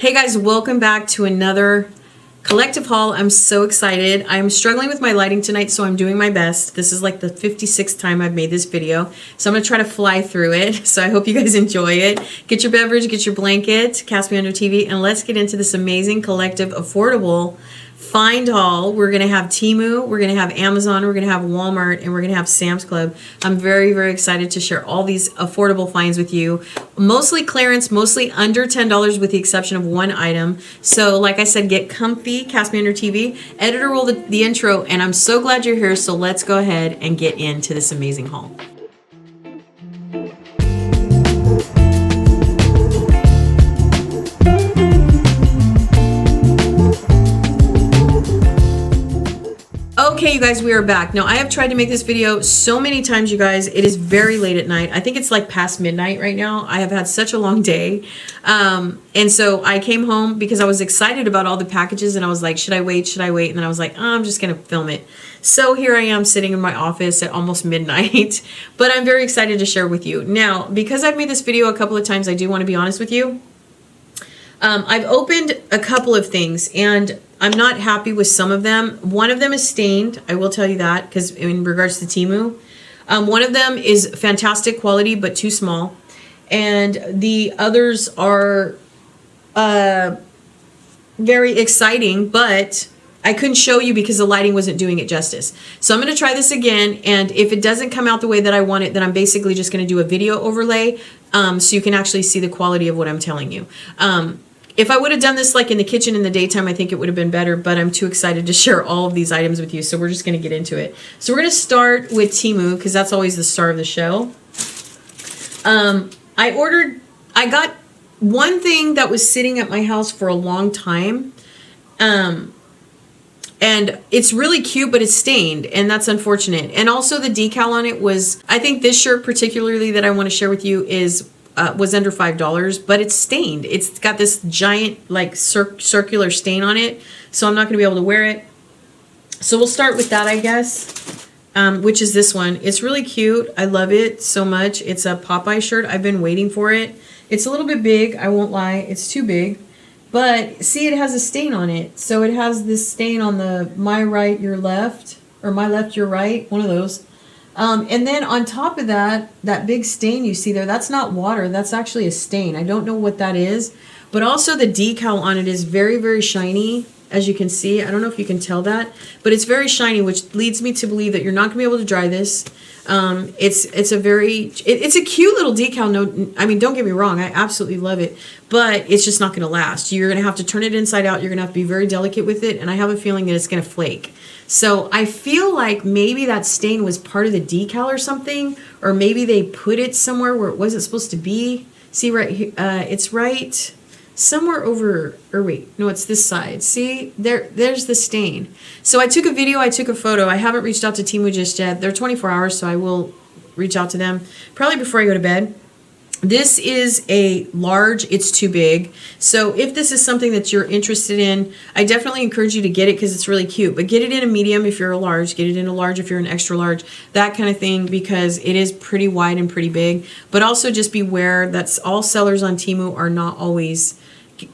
Hey guys, welcome back to another collective haul. I'm so excited. I'm struggling with my lighting tonight, so I'm doing my best. This is like the 56th time I've made this video, so I'm gonna try to fly through it. So I hope you guys enjoy it. Get your beverage, get your blanket, cast me under TV, and let's get into this amazing collective affordable find haul. We're gonna have Temu, we're gonna have Amazon, we're gonna have Walmart, and we're gonna have Sam's Club. I'm very, very excited to share all these affordable finds with you. Mostly clearance, mostly under $10 with the exception of one item. So like I said, get comfy, cast me under TV. Editor roll the intro, and I'm so glad you're here. So let's go ahead and get into this amazing haul. Okay, you guys, we are back. Now, I have tried to make this video so many times, you guys. It is very late at night. I think it's like past midnight right now. I have had such a long day. And so I came home because I was excited about all the packages and I was like, should I wait? Should I wait? And then I was like, oh, I'm just going to film it. So here I am sitting in my office at almost midnight, but I'm very excited to share with you. Now, because I've made this video a couple of times, I do want to be honest with you. I've opened a couple of things and I'm not happy with some of them. One of them is stained. I will tell you that because in regards to Temu. One of them is fantastic quality but too small. And the others are very exciting, but I couldn't show you because the lighting wasn't doing it justice. So I'm going to try this again. And if it doesn't come out the way that I want it, then I'm basically just going to do a video overlay so you can actually see the quality of what I'm telling you. If I would have done this like in the kitchen in the daytime, I think it would have been better, but I'm too excited to share all of these items with you, so we're just going to get into it. So we're going to start with Temu, because that's always the star of the show. I got one thing that was sitting at my house for a long time, and it's really cute, but it's stained, and that's unfortunate. And also the decal on it was, I think this shirt particularly that I want to share with you was under $5, but it's stained. It's got this giant like circular stain on it, so I'm not going to be able to wear it. So we'll start with that, I guess, which is this one. It's really cute. I love it so much. It's a Popeye shirt. I've been waiting for it. It's a little bit big, I won't lie. It's too big, but see, it has a stain on it. So it has this stain on the my right, your left, or my left, your right, one of those. And then on top of that, that big stain you see there, that's not water, that's actually a stain. I don't know what that is, but also the decal on it is very, very shiny, as you can see. I don't know if you can tell that, but it's very shiny, which leads me to believe that you're not gonna be able to dry this. It's a cute little decal. No, I mean, don't get me wrong, I absolutely love it, but it's just not gonna last. You're gonna have to turn it inside out. You're gonna have to be very delicate with it, and I have a feeling that it's gonna flake. So I feel like maybe that stain was part of the decal or something, or maybe they put it somewhere where it wasn't supposed to be. See right here, it's right somewhere over, or wait, no, it's this side. See, there's the stain. So I took a video, I took a photo. I haven't reached out to Temu just yet. They're 24 hours, so I will reach out to them probably before I go to bed. This is a large, it's too big. So if this is something that you're interested in, I definitely encourage you to get it because it's really cute. But get it in a medium if you're a large, get it in a large if you're an extra large, that kind of thing, because it is pretty wide and pretty big. But also just beware that all sellers on Temu are not always,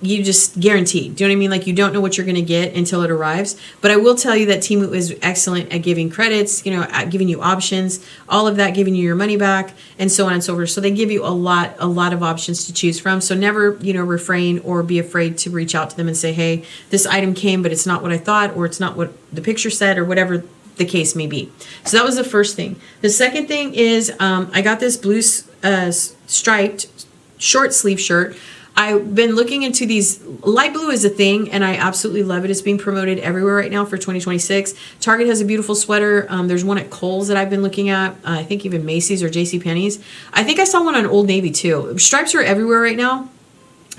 you just guaranteed. Do you know what I mean? Like, you don't know what you're going to get until it arrives. But I will tell you that Temu is excellent at giving credits, you know, at giving you options, all of that, giving you your money back, and so on and so forth. So they give you a lot of options to choose from. So never, you know, refrain or be afraid to reach out to them and say, hey, this item came, but it's not what I thought, or it's not what the picture said, or whatever the case may be. So that was the first thing. The second thing is I got this blue striped short sleeve shirt. I've been looking into these. Light blue is a thing, and I absolutely love it. It's being promoted everywhere right now for 2026. Target has a beautiful sweater. There's one at Kohl's that I've been looking at. I think even Macy's or JCPenney's. I think I saw one on Old Navy too. Stripes are everywhere right now.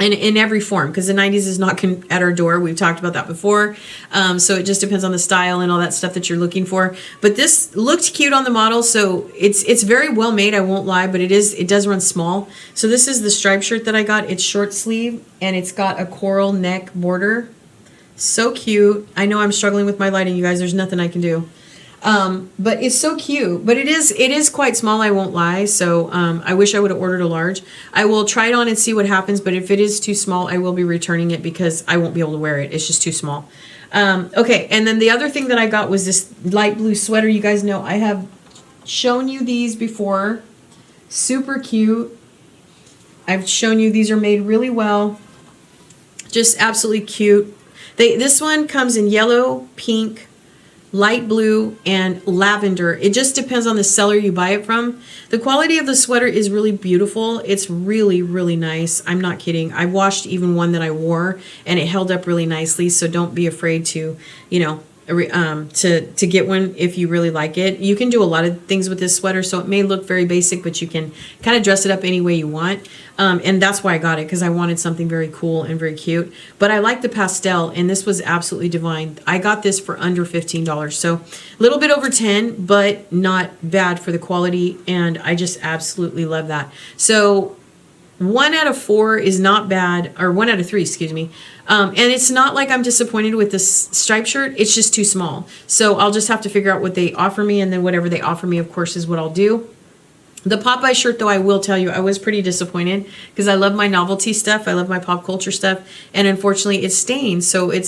And in every form, because the 90s is knocking at our door. We've talked about that before. So it just depends on the style and all that stuff that you're looking for. But this looked cute on the model, so it's very well made, I won't lie, but it does run small. So this is the striped shirt that I got. It's short sleeve, and it's got a coral neck border. So cute. I know I'm struggling with my lighting, you guys. There's nothing I can do. But it's so cute. But it is quite small, I won't lie. So I wish I would have ordered a large. I will try it on and see what happens. But if it is too small, I will be returning it because I won't be able to wear it. It's just too small. Okay, and then the other thing that I got was this light blue sweater. You guys know I have shown you these before. Super cute. I've shown you these are made really well. Just absolutely cute. This one comes in yellow, pink, light blue, and lavender. It just depends on the seller you buy it from. The quality of the sweater is really beautiful. It's really, really nice. I'm not kidding. I washed even one that I wore and it held up really nicely. So don't be afraid to, you know, to get one if you really like it. You can do a lot of things with this sweater, so it may look very basic, but you can kind of dress it up any way you want. And that's why I got it, because I wanted something very cool and very cute. But I like the pastel, and this was absolutely divine. I got this for under $15, so a little bit over 10, but not bad for the quality, and I just absolutely love that. So 1 out of 4 is not bad, or 1 out of 3, excuse me. And it's not like I'm disappointed with this striped shirt. It's just too small. So I'll just have to figure out what they offer me, and then whatever they offer me, of course, is what I'll do. The Popeye shirt, though, I will tell you, I was pretty disappointed because I love my novelty stuff. I love my pop culture stuff. And unfortunately, it's stained. So it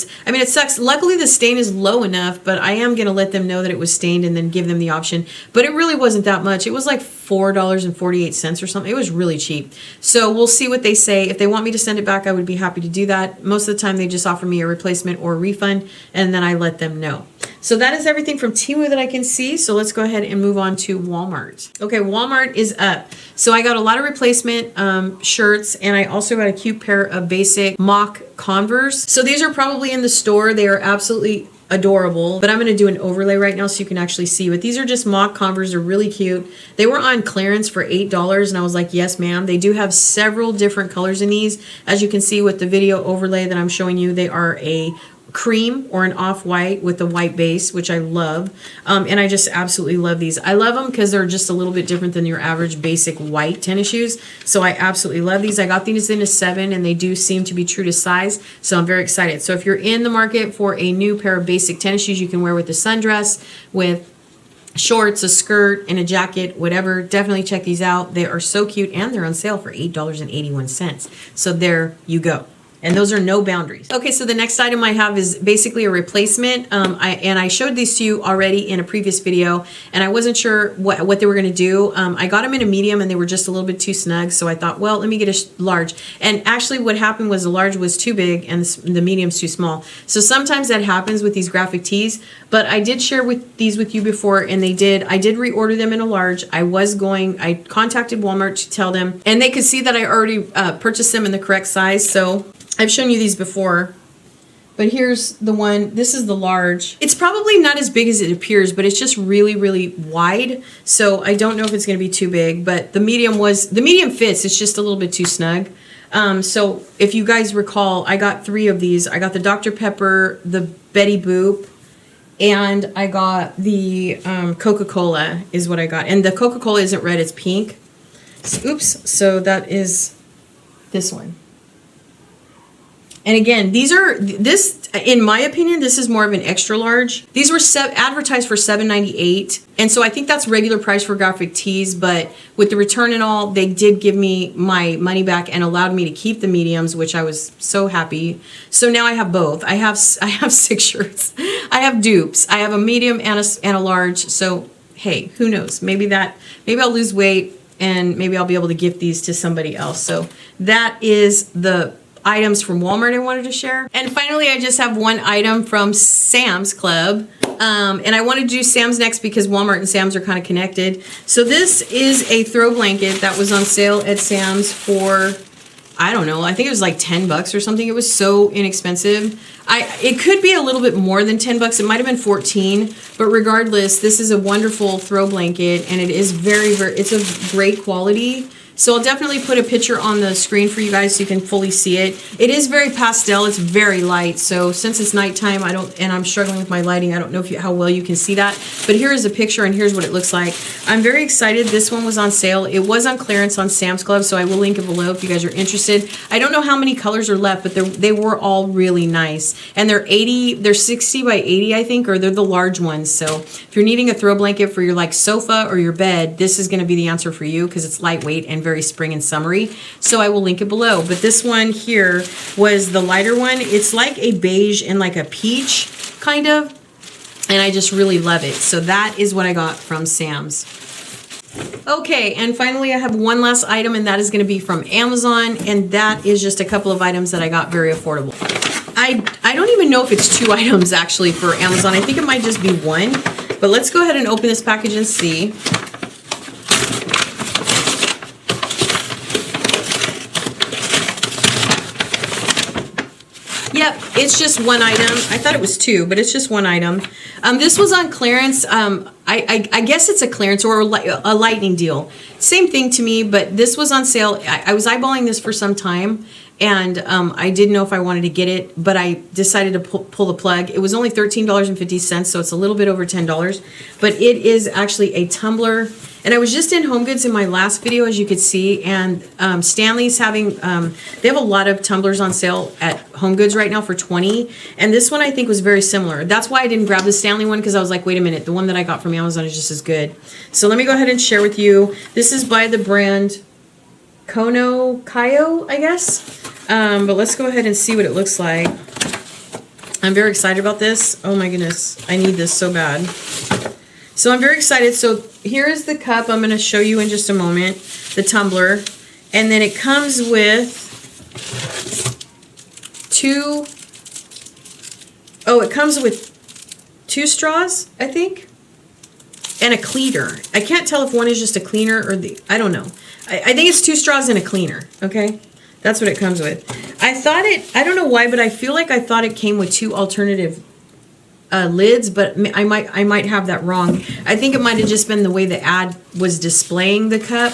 sucks. Luckily, the stain is low enough, but I am going to let them know that it was stained and then give them the option. But it really wasn't that much. It was like $4.48 or something. It was really cheap. So we'll see what they say. If they want me to send it back, I would be happy to do that. Most of the time, they just offer me a replacement or a refund, and then I let them know. So that is everything from Temu that I can see. So let's go ahead and move on to Walmart. Okay, Walmart is up. So I got a lot of replacement shirts, and I also got a cute pair of basic mock Converse. So these are probably in the store. They are absolutely adorable, but I'm going to do an overlay right now so you can actually see. But these are just mock Converse. They're really cute. They were on clearance for $8, and I was like, yes, ma'am. They do have several different colors in these. As you can see with the video overlay that I'm showing you, they are a cream or an off-white with a white base, which I love. And I just absolutely love these. I love them because they're just a little bit different than your average basic white tennis shoes. So I absolutely love these. I got these in a 7, and they do seem to be true to size. So I'm very excited. So if you're in the market for a new pair of basic tennis shoes you can wear with a sundress, with shorts, a skirt, and a jacket, whatever, definitely check these out. They are so cute, and they're on sale for $8.81. So there you go. And those are no boundaries. Okay, so the next item I have is basically a replacement. I showed these to you already in a previous video, and I wasn't sure what they were gonna do. I got them in a medium, and they were just a little bit too snug, so I thought, well, let me get a large. And actually what happened was the large was too big, and the medium's too small. So sometimes that happens with these graphic tees, but I did share these with you before, and I did reorder them in a large. I contacted Walmart to tell them, and they could see that I already purchased them in the correct size, so I've shown you these before, but here's the one. This is the large. It's probably not as big as it appears, but it's just really, really wide. So I don't know if it's going to be too big, but the medium fits. It's just a little bit too snug. So if you guys recall, I got 3 of these. I got the Dr. Pepper, the Betty Boop, and I got the Coca-Cola is what I got. And the Coca-Cola isn't red, it's pink. Oops, so that is this one. And again, in my opinion, this is more of an extra large. These were advertised for $7.98. And so I think that's regular price for graphic tees, but with the return and all, they did give me my money back and allowed me to keep the mediums, which I was so happy. So now I have both. I have 6 shirts. I have dupes. I have a medium and a large. So hey, who knows? Maybe I'll lose weight, and maybe I'll be able to gift these to somebody else. So that is the items from Walmart I wanted to share. And finally, I just have one item from Sam's Club. And I wanted to do Sam's next because Walmart and Sam's are kind of connected. So this is a throw blanket that was on sale at Sam's for, I don't know, I think it was like $10 or something. It was so inexpensive. It could be a little bit more than $10. It might have been 14, but regardless, this is a wonderful throw blanket, and it is very, very, it's of great quality. So I'll definitely put a picture on the screen for you guys so you can fully see it. It is very pastel. It's very light. So since it's nighttime, and I'm struggling with my lighting, I don't know how well you can see that. But here is a picture and here's what it looks like. I'm very excited. This one was on sale. It was on clearance on Sam's Club, so I will link it below if you guys are interested. I don't know how many colors are left, but they were all really nice. And they're 60 by 80, I think, or they're the large ones. So if you're needing a throw blanket for your like sofa or your bed, this is going to be the answer for you because it's lightweight and very spring and summery. So I will link it below. But this one here was the lighter one. It's like a beige and like a peach kind of, and I just really love it. So that is what I got from Sam's. Okay, and finally I have one last item, and that is going to be from Amazon, and that is just a couple of items that I got very affordable. I don't even know if it's 2 items actually for Amazon. I think it might just be 1, but let's go ahead and open this package and see. Yep, it's just 1 item. I thought it was 2, but it's just 1 item. This was on clearance. I guess it's a clearance or a lightning deal. Same thing to me, but this was on sale. I was eyeballing this for some time, and I didn't know if I wanted to get it, but I decided to pull the plug. It was only $13.50, so it's a little bit over $10, but it is actually a tumbler. And I was just in Home Goods in my last video, as you could see, and Stanley's having, they have a lot of tumblers on sale at Home Goods right now for $20, and this one I think was very similar. That's why I didn't grab the Stanley one, because I was like, wait a minute, the one that I got from Amazon is just as good. So let me go ahead and share with you. This is by the brand Kayo, I guess. But let's go ahead and see what it looks like. I'm very excited about this. Oh my goodness, I need this so bad. So I'm very excited. So here is the cup. I'm going to show you in just a moment, the tumbler. And then it comes with it comes with 2 straws, I think, and a cleaner. I can't tell if one is just a cleaner or I don't know. I think it's 2 straws and a cleaner, okay? That's what it comes with. I don't know why, but I feel like I thought it came with 2 alternative lids, but I might have that wrong. I think it might have just been the way the ad was displaying the cup.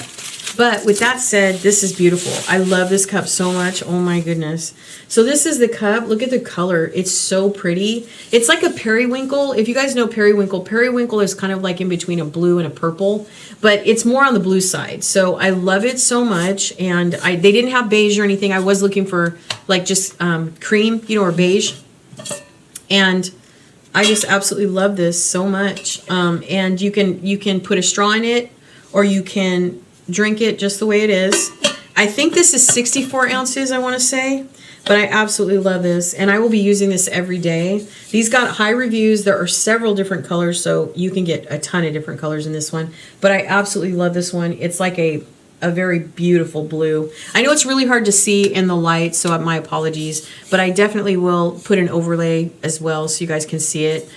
But with that said, this is beautiful. I love this cup so much. Oh my goodness. So this is the cup. Look at the color. It's so pretty. It's like a periwinkle. If you guys know periwinkle, periwinkle is kind of like in between a blue and a purple, but it's more on the blue side. So I love it so much. And they didn't have beige or anything. I was looking for like just cream, or beige. And I just absolutely love this so much. And you can put a straw in it, or you can drink it just the way it is. I think this is 64 ounces, I want to say, but I absolutely love this, and I will be using this every day. These got high reviews. There are several different colors, so you can get a ton of different colors in this one, but I absolutely love this one. It's like a very beautiful blue. I know it's really hard to see in the light, so my apologies, but I definitely will put an overlay as well so you guys can see it,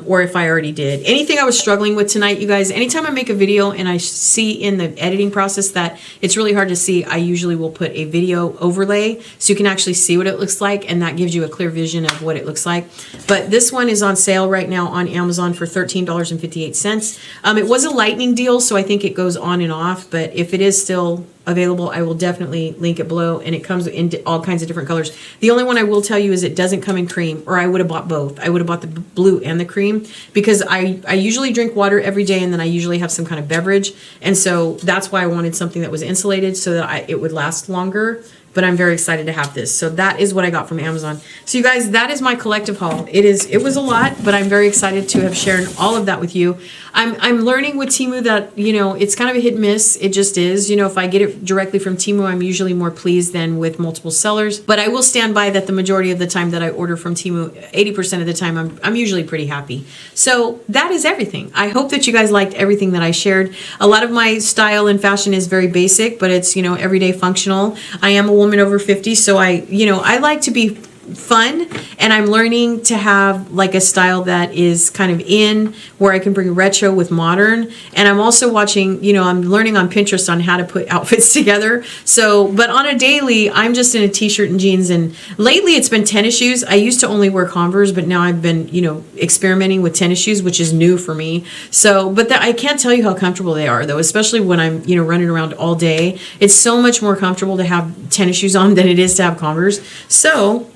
or if I already did. Anything I was struggling with tonight, you guys, anytime I make a video and I see in the editing process that it's really hard to see, I usually will put a video overlay so you can actually see what it looks like, and that gives you a clear vision of what it looks like. But this one is on sale right now on Amazon for $13.58. It was a lightning deal, so I think it goes on and off, but if it is still available, I will definitely link it below, and it comes in all kinds of different colors. The only one I will tell you is it doesn't come in cream, or I would have bought both. I would have bought the blue and the cream, because I usually drink water every day, and then I usually have some kind of beverage, and so that's why I wanted something that was insulated so that it would last longer. But I'm very excited to have this. So that is what I got from Amazon. So you guys, that is my collective haul. It was a lot, but I'm very excited to have shared all of that with you. I'm learning with Temu that, it's kind of a hit and miss. It just is. If I get it directly from Temu, I'm usually more pleased than with multiple sellers. But I will stand by that the majority of the time that I order from Temu, 80% of the time, I'm usually pretty happy. So that is everything. I hope that you guys liked everything that I shared. A lot of my style and fashion is very basic, but it's, everyday functional. I am a woman over 50, so I like to be fun, and I'm learning to have like a style that is kind of in where I can bring retro with modern. And I'm also watching, I'm learning on Pinterest on how to put outfits together. So, but on a daily, I'm just in a t-shirt and jeans, and lately it's been tennis shoes. I used to only wear Converse, but now I've been, experimenting with tennis shoes, which is new for me. So, but I can't tell you how comfortable they are though, especially when I'm, running around all day. It's so much more comfortable to have tennis shoes on than it is to have Converse. So,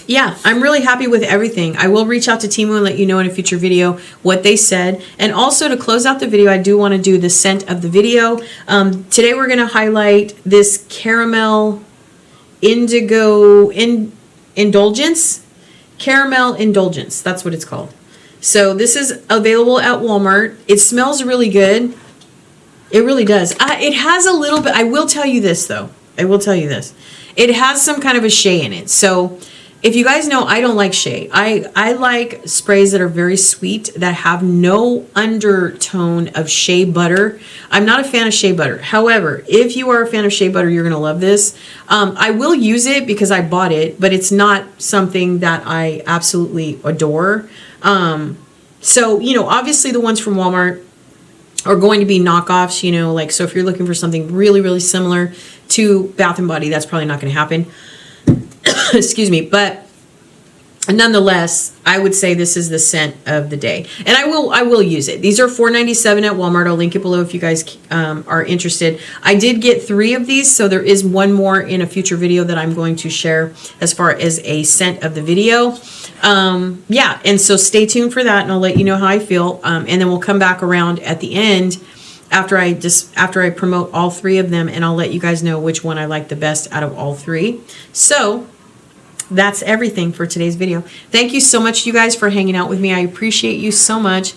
yeah, I'm really happy with everything. I will reach out to Temu and let you know in a future video what they said. And also to close out the video, I do want to do the scent of the video. Today we're going to highlight this caramel indigo indulgence. Caramel indulgence. That's what it's called. So this is available at Walmart. It smells really good. It really does. It has a little bit. I will tell you this though. I will tell you this. It has some kind of a shea in it. So if you guys know, I don't like shea. I like sprays that are very sweet, that have no undertone of shea butter. I'm not a fan of shea butter. However, if you are a fan of shea butter, you're going to love this. I will use it because I bought it, but it's not something that I absolutely adore. So, obviously the ones from Walmart are going to be knockoffs, so if you're looking for something really, really similar to Bath & Body, that's probably not going to happen. Excuse me, but nonetheless, I would say this is the scent of the day, and I will use it. These are $4.97 at Walmart. I'll link it below if you guys are interested. I did get 3 of these, so there is one more in a future video that I'm going to share as far as a scent of the video. Yeah, and so stay tuned for that, and I'll let you know how I feel, and then we'll come back around at the end after I promote all 3 of them, and I'll let you guys know which one I like the best out of all 3. So that's everything for today's video. Thank you so much, you guys, for hanging out with me. I appreciate you so much.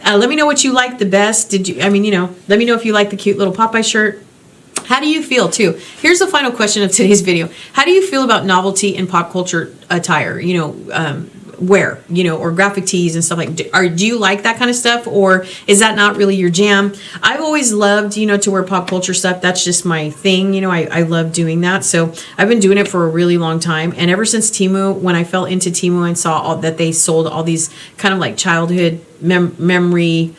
Let me know what you like the best. Let me know if you like the cute little Popeye shirt. How do you feel too? Here's the final question of today's video. How do you feel about novelty in pop culture attire? Wear, or graphic tees and stuff like. Do you like that kind of stuff, or is that not really your jam? I've always loved, to wear pop culture stuff. That's just my thing. I love doing that. So I've been doing it for a really long time. And ever since Temu, when I fell into Temu and saw that they sold all these kind of like childhood memory,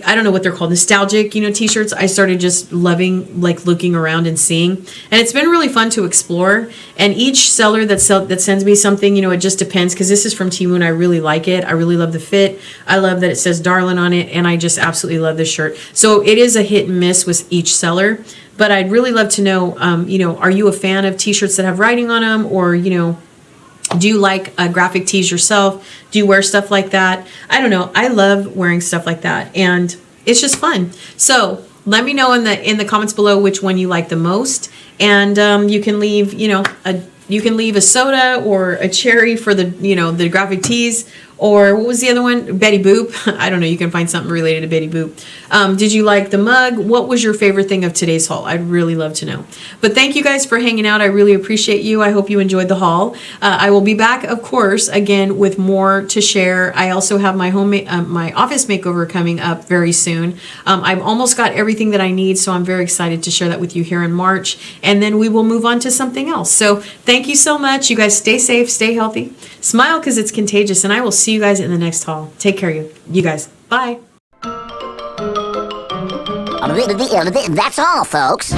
I don't know what they're called, nostalgic, t-shirts, I started just loving, like, looking around and seeing. And it's been really fun to explore. And each seller that sends me something, it just depends, because this is from Temu and I really like it. I really love the fit. I love that it says Darlin on it, and I just absolutely love this shirt. So it is a hit and miss with each seller. But I'd really love to know, are you a fan of t-shirts that have writing on them, or, do you like graphic tees yourself? Do you wear stuff like that? I don't know. I love wearing stuff like that, and it's just fun. So let me know in the comments below which one you like the most, and you can leave a soda or a cherry for the graphic tees. Or what was the other one? Betty Boop. I don't know. You can find something related to Betty Boop. Did you like the mug? What was your favorite thing of today's haul? I'd really love to know. But thank you guys for hanging out. I really appreciate you. I hope you enjoyed the haul. I will be back, of course, again with more to share. I also have my my office makeover coming up very soon. I've almost got everything that I need, so I'm very excited to share that with you here in March. And then we will move on to something else. So thank you so much. You guys stay safe, stay healthy, smile because it's contagious, and I will see you guys in the next haul. Take care, you guys. Bye. That's all, folks.